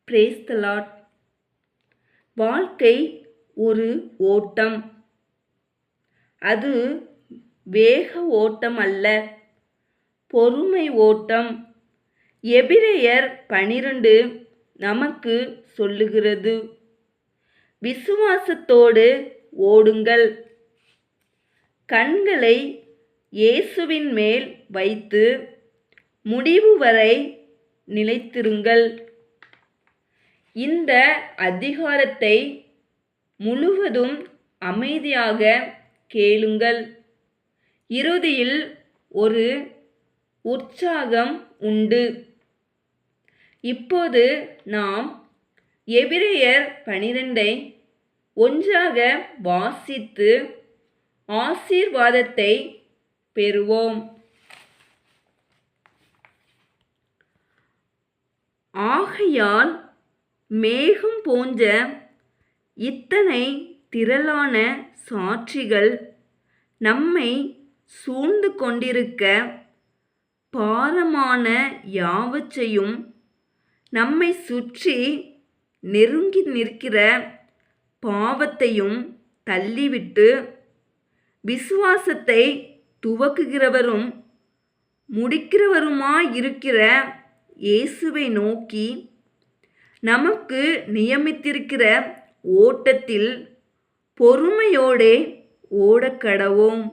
Praise the Lord. வாழ்க்கை ஒரு ஓட்டம். அது வேக ஓட்டம் அல்ல, பொறுமை ஓட்டம். எபிரெயர் 12 நமக்கு சொல்லுகிறது, விசுவாசத்தோடு ஓடுங்கள். கண்களை இயேசுவின் மேல் வைத்து முடிவு வரை நிலைத்திருங்கள். இந்த அதிகாரத்தை முழுவதும் அமைதியாக கேளுங்கள். இறுதியில் ஒரு உற்சாகம் உண்டு. இப்போது நாம் எபிரெயர் 12 ஒன்றாக வாசித்து ஆசீர்வாதத்தை பெறுவோம். ஆகையால் மேகம் போன்ற இத்தனை திரளான சாட்சிகள் நம்மை சூழ்ந்து கொண்டிருக்க, பாரமான யாவற்றையும் நம்மை சுற்றி நெருங்கி நிற்கிற பாவத்தையும் தள்ளிவிட்டு, விசுவாசத்தை துவக்குகிறவரும் முடிக்கிறவருமாயிருக்கிற இயேசுவை நோக்கி நமக்கு நியமித்திருக்கிற ஓட்டத்தில் பொறுமையோடே ஓடக்கடவோம்.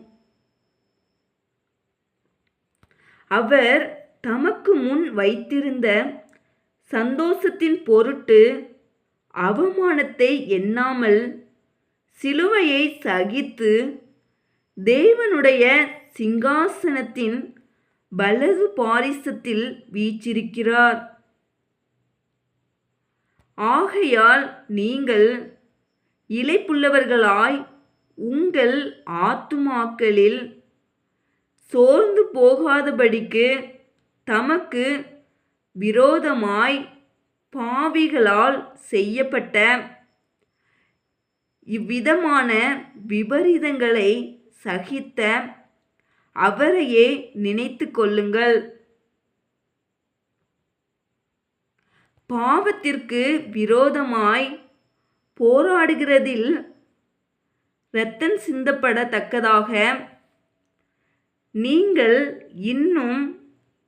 அவர் தமக்கு முன் வைத்திருந்த சந்தோஷத்தின் பொருட்டு அவமானத்தை எண்ணாமல் சிலுவையை சகித்து தேவனுடைய சிங்காசனத்தின் வலது பாரிசத்தில் வீற்றிருக்கிறார். ஆகையால் நீங்கள் இளைப்புள்ளவர்களாய் உங்கள் ஆத்துமாக்களில் சோர்ந்து போகாதபடிக்கு தமக்கு விரோதமாய் பாவிகளால் செய்யப்பட்ட இவ்விதமான விபரீதங்களை சகித்த அவரையே நினைத்து கொள்ளுங்கள். பாவத்திற்கு விரோதமாய் போராடுகிறதில் இரத்தம் சிந்தப்படத்தக்கதாக நீங்கள் இன்னும்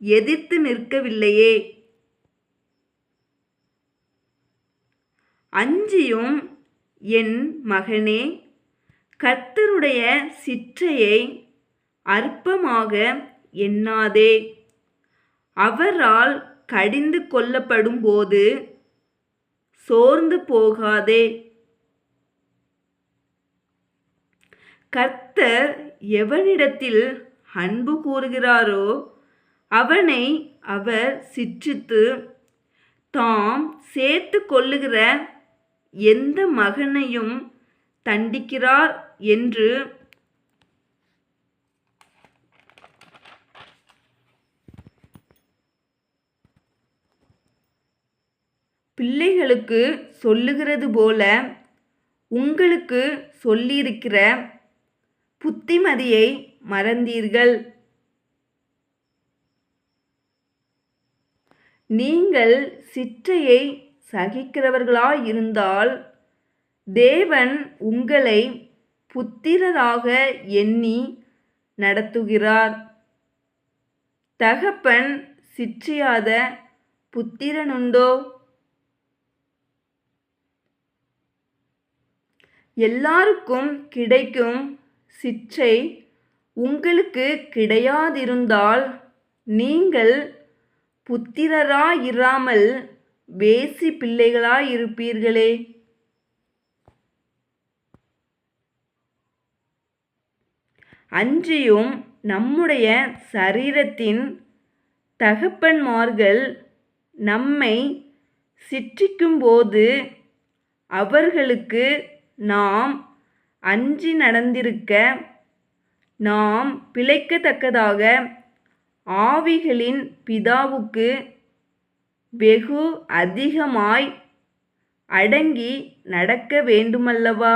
எதிர்த்து நிற்கவில்லையே. அஞ்சியும் என் மகனே, கர்த்தருடைய சிற்றையை அற்பமாக எண்ணாதே. அவரால் கடிந்து கொள்ளப்படும் போது சோர்ந்து போகாதே. கர்த்தர் எவனிடத்தில் அன்பு கூறுகிறாரோ அவனை அவர் சிற்றித்து தாம் சேர்த்து கொள்ளுகிற எந்த மகனையும் தண்டிக்கிறார் என்று பிள்ளைகளுக்கு சொல்லுகிறது போல உங்களுக்கு சொல்லியிருக்கிற புத்திமதியை மறந்தீர்கள். நீங்கள் சிற்றையை சகிக்கிறவர்களாயிருந்தால் தேவன் உங்களை புத்திரராக எண்ணி நடத்துகிறார். தகப்பன் சிற்றியாத புத்திரனுண்டோ? எல்லாருக்கும் கிடைக்கும் சிற்றை உங்களுக்கு கிடையாதிருந்தால் நீங்கள் புத்திரராயிராமல் வேசி பிள்ளைகளாயிருப்பீர்களே. அன்றியும் நம்முடைய சரீரத்தின் தகப்பன்மார்கள் நம்மை சிற்றிக்கும்போது அவர்களுக்கு நாம் அஞ்சி நடந்திருக்க, நாம் பிழைக்கத்தக்கதாக ஆவிகளின் பிதாவுக்கு வெகு அதிகமாய் அடங்கி நடக்க வேண்டுமல்லவா?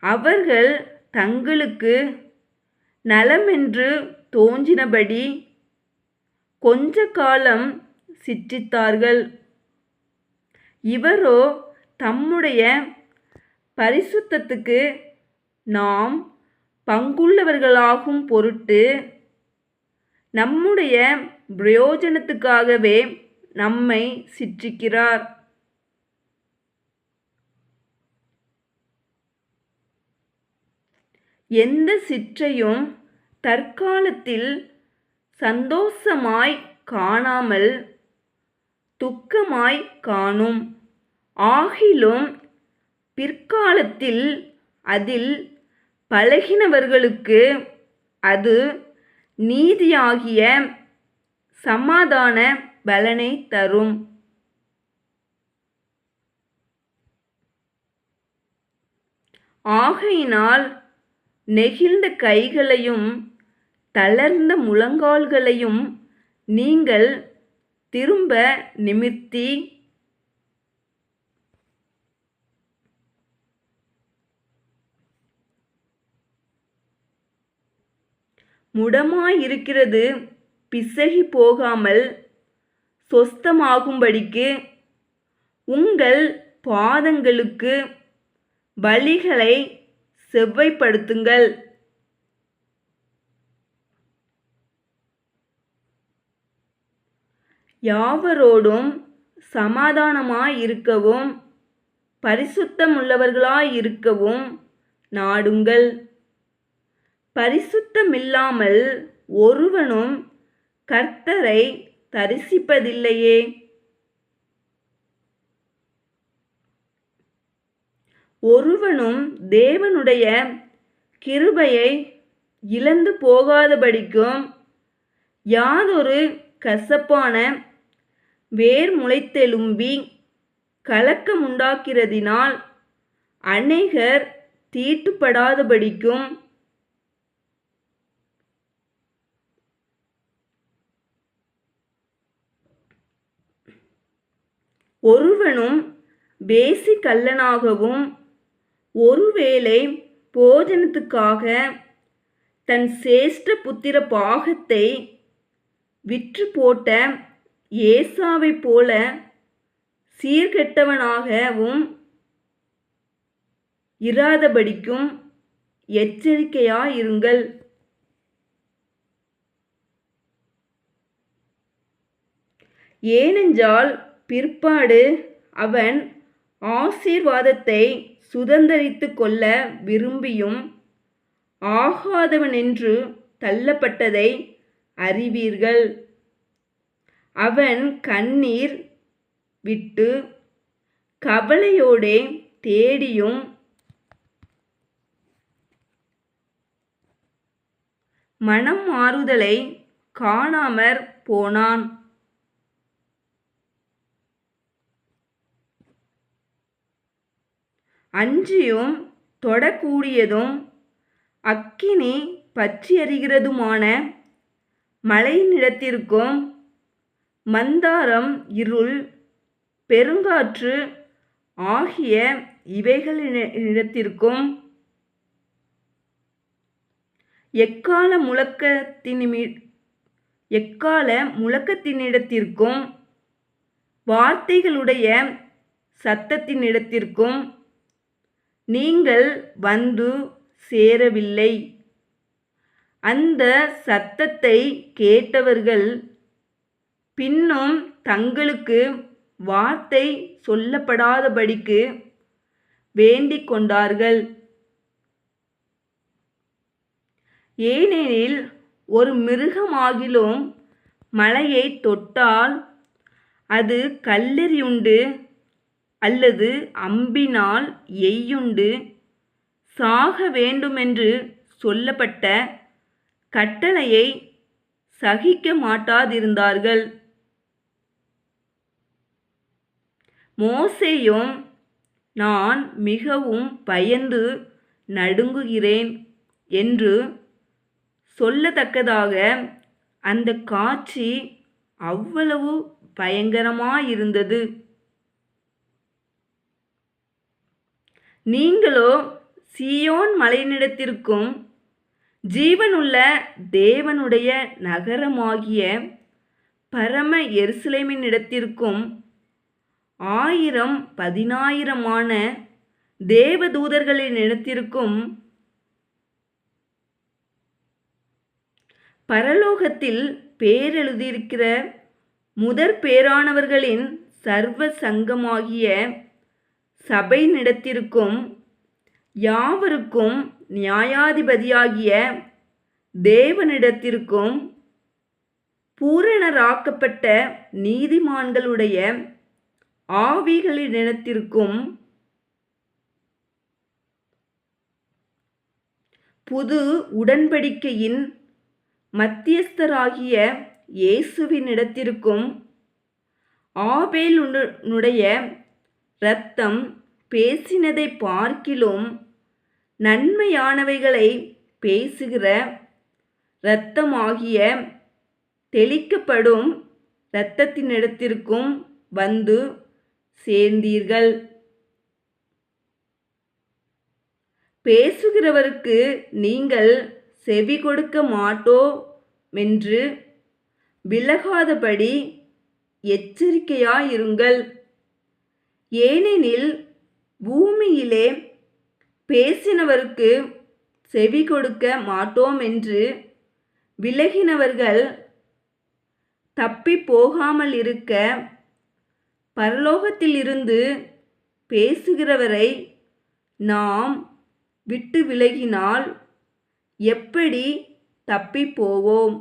அவர்கள் தங்களுக்கு நலமென்று தோன்றினபடி கொஞ்ச காலம் சிற்றித்தார்கள். இவரோ தம்முடைய பரிசுத்தத்துக்கு நாம் பங்குள்ளவர்களாகும் பொருட்டு நம்முடைய பிரயோஜனத்துக்காகவே நம்மை சிற்றிக்கிறார். எந்த சிற்றையும் தற்காலத்தில் சந்தோஷமாய் காணாமல் துக்கமாய் காணும். ஆகிலும் பிற்காலத்தில் அதில் பழகினவர்களுக்கு அது நீதியாகிய சமாதான பலனை தரும். ஆகையினால் நெகிழ்ந்த கைகளையும் தளர்ந்த முழங்கால்களையும் நீங்கள் திரும்ப நிமிர்த்தி முடமாயிருக்கிறது பிசகி போகாமல் சொஸ்தமாகும்படிக்கு உங்கள் பாதங்களுக்கு வழிகளை செவ்வைப்படுத்துங்கள். யாவரோடும் சமாதானமாயிருக்கவும் பரிசுத்தமுள்ளவர்களாயிருக்கவும் நாடுங்கள். பரிசுத்தமில்லாமல் ஒருவனும் கர்த்தரை தரிசிப்பதில்லையே. ஒருவனும் தேவனுடைய கிருபையை இழந்து போகாதபடிக்கும் யாதொரு கசப்பான வேர் முளைத்தெலும்பி கலக்கமுண்டாக்கிறதினால் அநேகர் தீட்டுப்படாதபடிக்கும் ஒருவனும் வேசி கள்ளனாகவும் ஒருவேளை போஜனத்துக்காக தன் சேஷ்ட புத்திர பாகத்தை விற்று போட்ட ஏசாவை போல சீர்கெட்டவனாகவும் இராதபடிக்கும் எச்சரிக்கையாயிருங்கள். ஏனென்றால் பிற்பாடு அவன் ஆசீர்வாதத்தை சுதந்தரித்து கொள்ள விரும்பியும் ஆகாதவனென்று தள்ளப்பட்டதை அறிவீர்கள். அவன் கண்ணீர் விட்டு கவலையோடே தேடியும் மனம் மாறுதலை காணாமற் போனான். அன்றியும் தொடக்கூடியதும் அக்கினி பற்றியெரிகிறதுமான மழைநிலத்திற்கும் மந்தாரம் இருள் பெருங்காற்று ஆகிய இவைகளிடத்திற்கும் எக்கால முழக்கத்தினிடத்திற்கும் வார்த்தைகளுடைய சத்தத்தினிடத்திற்கும் நீங்கள் வந்து சேரவில்லை. அந்த சத்தத்தை கேட்டவர்கள் பின்னும் தங்களுக்கு வார்த்தை சொல்லப்படாதபடிக்கு வேண்டிக் கொண்டார்கள். ஏனெனில் ஒரு மிருகமாகிலும் மலையை தொட்டால் அது கல்லெறியுண்டு அல்லது அம்பினால் எய்யுண்டு சாக வேண்டுமென்று சொல்லப்பட்ட கட்டளையை சகிக்க மாட்டாதிருந்தார்கள். மோசேயும் நான் மிகவும் பயந்து நடுங்குகிறேன் என்று சொல்லத்தக்கதாக அந்த காட்சி அவ்வளவு பயங்கரமாயிருந்தது. நீங்களோ சீயோன் மலையினிடத்திற்கும் ஜீவனுள்ள தேவனுடைய நகரமாகிய பரம எருசலேமினிடத்திற்கும் 1000-10,000 தேவதூதர்களினிடத்திற்கும் பரலோகத்தில் பேரெழுதியிருக்கிற முதற் பேரானவர்களின் சர்வ சங்கமாகிய சபையினிடத்திற்கும் யாவருக்கும் நியாயாதிபதியாகிய தேவனிடத்திற்கும் பூரணராக்கப்பட்ட நீதிமான்களுடைய ஆவிகளினிடத்திற்கும் புது உடன்படிக்கையின் மத்தியஸ்தராகிய இயேசுவினிடத்திற்கும் ஆபேலுடைய இரத்தம் பேசினதை பார்க்கிலும் நன்மையானவைகளை பேசுகிற இரத்தமாகிய தெளிக்கப்படும் இரத்தத்தினிடத்திற்கும் வந்து சேர்ந்தீர்கள். பேசுகிறவருக்கு நீங்கள் செவி கொடுக்க மாட்டோமென்று விலகாதபடி எச்சரிக்கையாயிருங்கள். ஏனெனில் பூமியிலே பேசினவருக்கு செவி கொடுக்க மாட்டோமென்று விலகினவர்கள் தப்பி போகாமலிருக்க பரலோகத்திலிருந்து பேசுகிறவரை நாம் விட்டு விலகினால் எப்படி தப்பி போவோம்?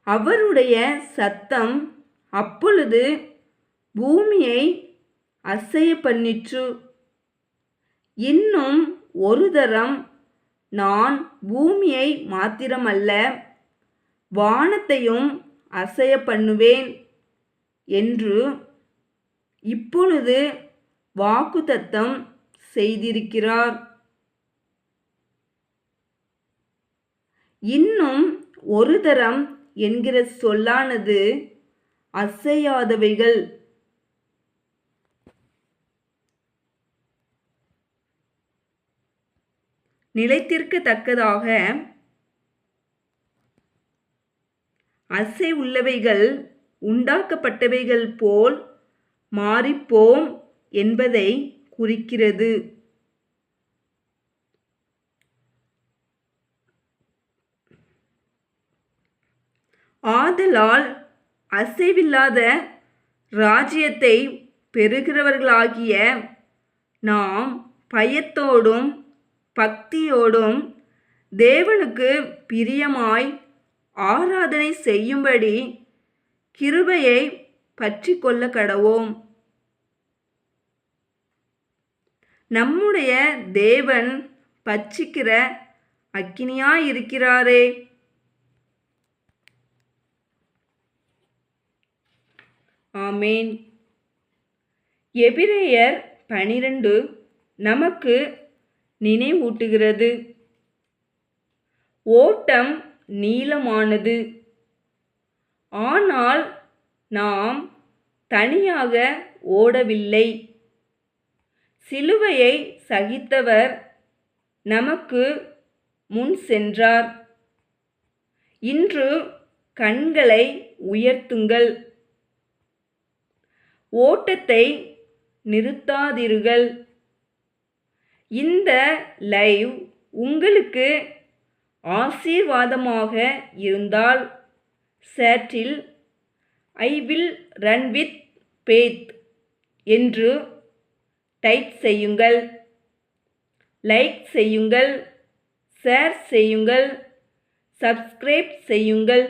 அவருடைய சத்தம் அப்பொழுது பூமியை அசைய பண்ணிற்று. இன்னும் ஒரு தரம் நான் பூமியை மாத்திரமல்ல வானத்தையும் அசைய பண்ணுவேன் என்று இப்பொழுது வாக்குத்தத்தம் செய்திருக்கிறார். இன்னும் ஒரு தரம் என்கிற சொல்லானது அசையாதவைகள், நிலைத்திருக்கத்தக்கதாக அசை உள்ளவைகள் உண்டாக்கப்பட்டவைகள் போல் மாறிப்போம் என்பதை குறிக்கிறது. ஆதலால் அசைவில்லாத ராஜ்யத்தை பெறுகிறவர்களாகிய நாம் பயத்தோடும் பக்தியோடும் தேவனுக்கு பிரியமாய் ஆராதனை செய்யும்படி கிருபையை பற்றி கொள்ள கடவோம். நம்முடைய தேவன் பட்சிக்கிற அக்கினியாயிருக்கிறாரே. ஆமேன். எபிரேயர் 12 நமக்கு நினைவூட்டுகிறது. ஓட்டம் நீளமானது, ஆனால் நாம் தனியாக ஓடவில்லை. சிலுவையை சகித்தவர் நமக்கு முன் சென்றார். இன்று கண்களை உயர்த்துங்கள், ஓட்டத்தை நிறுத்தாதீர்கள். இந்த லைவ் உங்களுக்கு ஆசீர்வாதமாக இருந்தால் சேட்டில் I will run with faith என்று டைப் செய்யுங்கள். லைக் செய்யுங்கள், ஷேர் செய்யுங்கள், சப்ஸ்கிரைப் செய்யுங்கள்.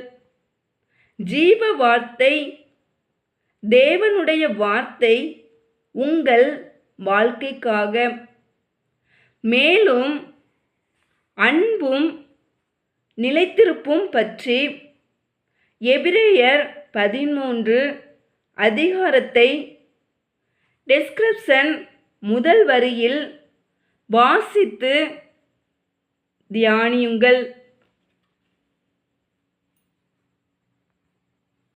ஜீவ வார்த்தை, தேவனுடைய வார்த்தை உங்கள் வாழ்க்கைக்காக. மேலும் அன்பும் நிலைத்திருப்பும் பற்றி எபிரேயர் 13 அதிகாரத்தை டெஸ்கிரிப்ஷன் முதல் வரியில் வாசித்து தியானியுங்கள்.